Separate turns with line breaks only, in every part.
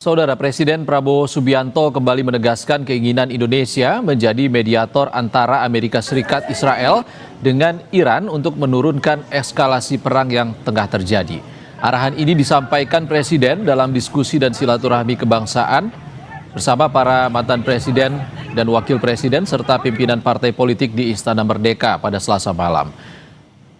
Saudara Presiden Prabowo Subianto kembali menegaskan keinginan Indonesia menjadi mediator antara Amerika Serikat Israel dengan Iran untuk menurunkan eskalasi perang yang tengah terjadi. Arahan ini disampaikan Presiden dalam diskusi dan silaturahmi kebangsaan bersama para mantan Presiden dan Wakil Presiden serta pimpinan partai politik di Istana Merdeka pada Selasa malam.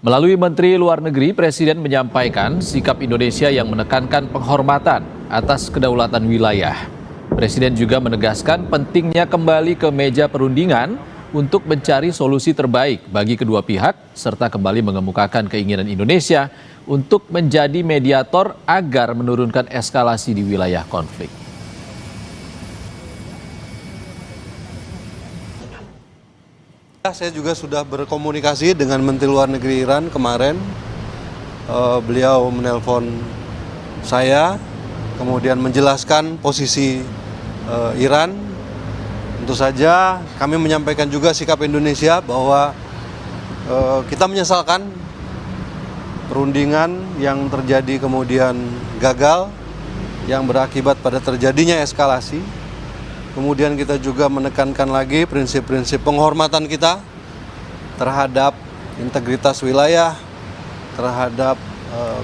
Melalui Menteri Luar Negeri, Presiden menyampaikan sikap Indonesia yang menekankan penghormatan atas kedaulatan wilayah. Presiden juga menegaskan pentingnya kembali ke meja perundingan untuk mencari solusi terbaik bagi kedua pihak, serta kembali mengemukakan keinginan Indonesia untuk menjadi mediator agar menurunkan eskalasi di wilayah konflik.
Saya juga sudah berkomunikasi dengan Menteri Luar Negeri Iran kemarin. Beliau menelpon saya, kemudian menjelaskan posisi Iran. Tentu saja kami menyampaikan juga sikap Indonesia bahwa kita menyesalkan perundingan yang terjadi kemudian gagal, yang berakibat pada terjadinya eskalasi. Kemudian kita juga menekankan lagi prinsip-prinsip penghormatan kita terhadap integritas wilayah, terhadap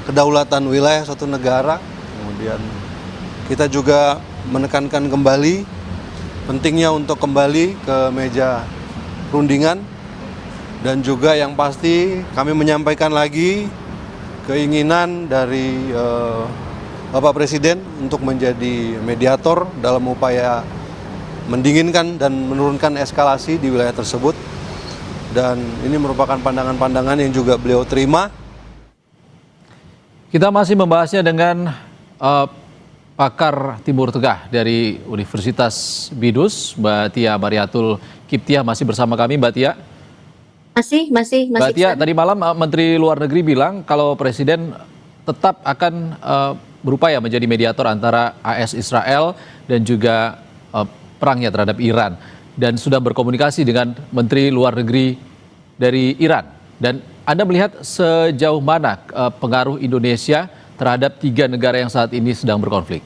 kedaulatan wilayah suatu negara. Kemudian kita juga menekankan kembali pentingnya untuk kembali ke meja perundingan. Dan juga yang pasti kami menyampaikan lagi keinginan dari Bapak Presiden untuk menjadi mediator dalam upaya mendinginkan dan menurunkan eskalasi di wilayah tersebut. Dan ini merupakan pandangan-pandangan yang juga beliau terima.
Kita masih membahasnya dengan pakar Timur Tengah dari Universitas Bidus, Mbak Tia Bariatul Kiptiah masih bersama kami, Mbak Tia.
Masih.
Mbak Tia, tadi malam Menteri Luar Negeri bilang kalau Presiden tetap akan berupaya menjadi mediator antara AS Israel dan juga perangnya terhadap Iran, dan sudah berkomunikasi dengan Menteri Luar Negeri dari Iran. Dan Anda melihat sejauh mana pengaruh Indonesia terhadap tiga negara yang saat ini sedang berkonflik?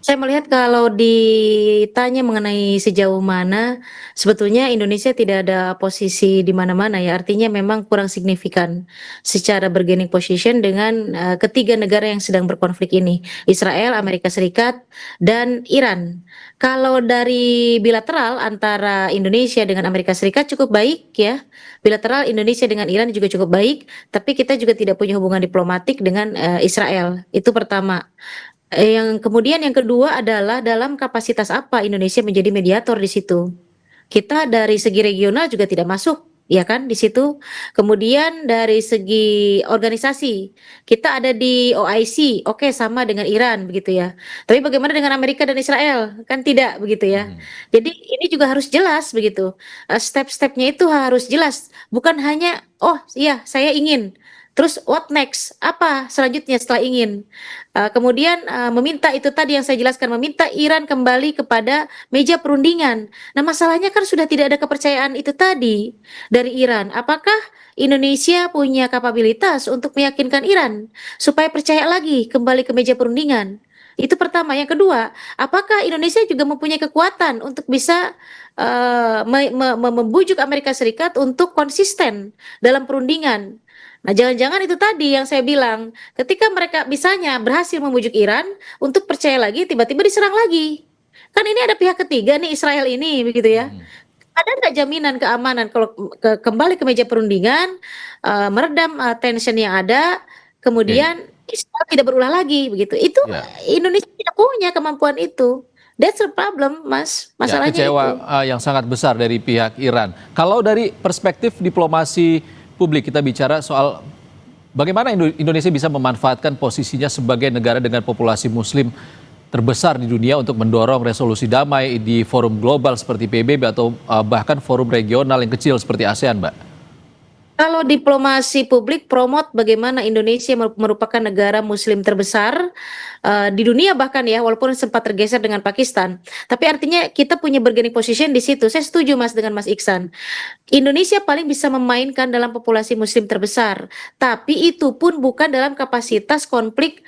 Saya melihat kalau ditanya mengenai sejauh mana, sebetulnya Indonesia tidak ada posisi di mana-mana ya. Artinya memang kurang signifikan secara bargaining position dengan ketiga negara yang sedang berkonflik ini, Israel, Amerika Serikat, dan Iran. Kalau dari bilateral antara Indonesia dengan Amerika Serikat cukup baik ya. Bilateral Indonesia dengan Iran juga cukup baik, tapi kita juga tidak punya hubungan diplomatik dengan Israel. Itu pertama. Yang kedua adalah dalam kapasitas apa Indonesia menjadi mediator di situ. Kita dari segi regional juga tidak masuk, ya kan, di situ. Kemudian dari segi organisasi, kita ada di OIC, oke, sama dengan Iran begitu ya. Tapi bagaimana dengan Amerika dan Israel? Kan tidak begitu ya. Jadi ini juga harus jelas begitu. Step-stepnya itu harus jelas, bukan hanya oh iya saya ingin. Terus what next? Apa selanjutnya setelah ingin? Kemudian meminta itu tadi yang saya jelaskan, meminta Iran kembali kepada meja perundingan. Nah, masalahnya kan sudah tidak ada kepercayaan itu tadi dari Iran. Apakah Indonesia punya kapabilitas untuk meyakinkan Iran supaya percaya lagi kembali ke meja perundingan? Itu pertama. Yang kedua, apakah Indonesia juga mempunyai kekuatan untuk bisa membujuk Amerika Serikat untuk konsisten dalam perundingan? Nah, jangan-jangan itu tadi yang saya bilang, ketika mereka misalnya berhasil membujuk Iran untuk percaya lagi, tiba-tiba diserang lagi. Kan ini ada pihak ketiga nih, Israel ini, begitu ya. Ada nggak jaminan keamanan kalau kembali ke meja perundingan, meredam tension yang ada, kemudian Israel tidak berulah lagi, begitu. Itu Indonesia tidak punya kemampuan itu. That's the problem, Mas. Masalahnya
kecewa
itu.
yang sangat besar dari pihak Iran. Kalau dari perspektif diplomasi publik, kita bicara soal bagaimana Indonesia bisa memanfaatkan posisinya sebagai negara dengan populasi muslim terbesar di dunia untuk mendorong resolusi damai di forum global seperti PBB atau bahkan forum regional yang kecil seperti ASEAN, Mbak.
Kalau diplomasi publik promote bagaimana Indonesia merupakan negara muslim terbesar di dunia bahkan ya, walaupun sempat tergeser dengan Pakistan. Tapi artinya kita punya bargaining position di situ. Saya setuju Mas dengan Mas Iksan. Indonesia paling bisa memainkan dalam populasi muslim terbesar. Tapi itu pun bukan dalam kapasitas konflik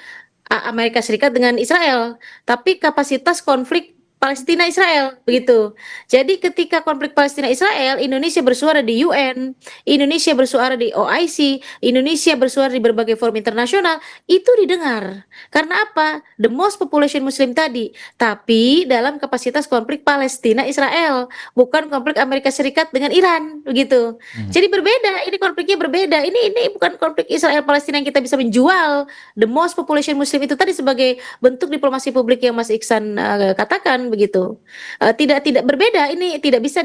Amerika Serikat dengan Israel, tapi kapasitas konflik Palestina Israel begitu. Jadi ketika konflik Palestina Israel, Indonesia bersuara di UN, Indonesia bersuara di OIC, Indonesia bersuara di berbagai forum internasional, itu didengar. Karena apa? The most population Muslim tadi, tapi dalam kapasitas konflik Palestina Israel, bukan konflik Amerika Serikat dengan Iran begitu. Jadi berbeda, ini konfliknya berbeda. Ini bukan konflik Israel Palestina yang kita bisa menjual the most population Muslim itu tadi sebagai bentuk diplomasi publik yang Mas Iksan katakan begitu. Tidak berbeda, ini tidak bisa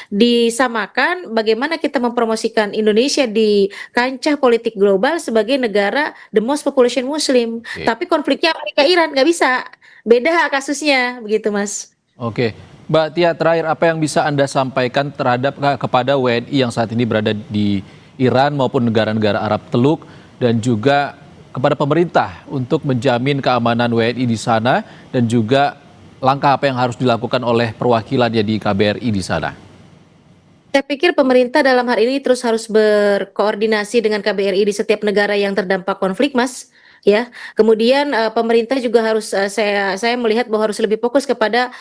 disamakan bagaimana kita mempromosikan Indonesia di kancah politik global sebagai negara the most population Muslim.
Oke.
Tapi konfliknya Amerika Iran nggak bisa. Beda kasusnya begitu, Mas.
Oke, Mbak Tia, terakhir apa yang bisa Anda sampaikan terhadap kepada WNI yang saat ini berada di Iran maupun negara-negara Arab Teluk dan juga kepada pemerintah untuk menjamin keamanan WNI di sana dan juga langkah apa yang harus dilakukan oleh perwakilannya di KBRI di sana?
Saya pikir pemerintah dalam hal ini terus harus berkoordinasi dengan KBRI di setiap negara yang terdampak konflik, Mas. Ya, kemudian pemerintah juga harus saya melihat bahwa harus lebih fokus kepada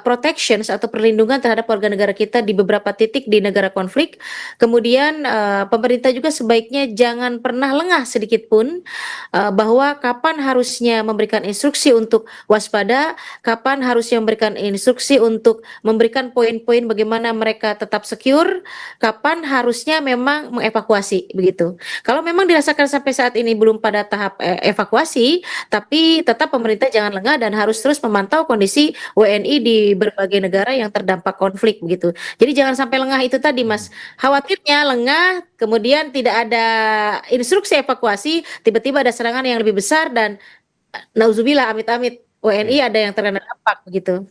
protections atau perlindungan terhadap warga negara kita di beberapa titik di negara konflik. Kemudian pemerintah juga sebaiknya jangan pernah lengah sedikit pun bahwa kapan harusnya memberikan instruksi untuk waspada, kapan harusnya memberikan instruksi untuk memberikan poin-poin bagaimana mereka tetap secure, kapan harusnya memang mengevakuasi begitu. Kalau memang dirasakan sampai saat ini belum pada tahap evakuasi, tapi tetap pemerintah jangan lengah dan harus terus memantau kondisi WNI di berbagai negara yang terdampak konflik begitu. Jadi jangan sampai lengah itu tadi, Mas. Khawatirnya lengah, kemudian tidak ada instruksi evakuasi, tiba-tiba ada serangan yang lebih besar dan nauzubillah amit-amit WNI ada yang terkena dampak begitu.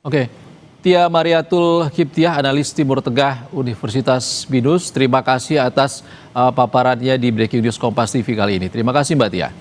Oke, Tia Mariatul Kiptiah, analis Timur Tengah Universitas BINUS, terima kasih atas paparannya di Breaking News Kompas TV kali ini. Terima kasih Mbak Tia.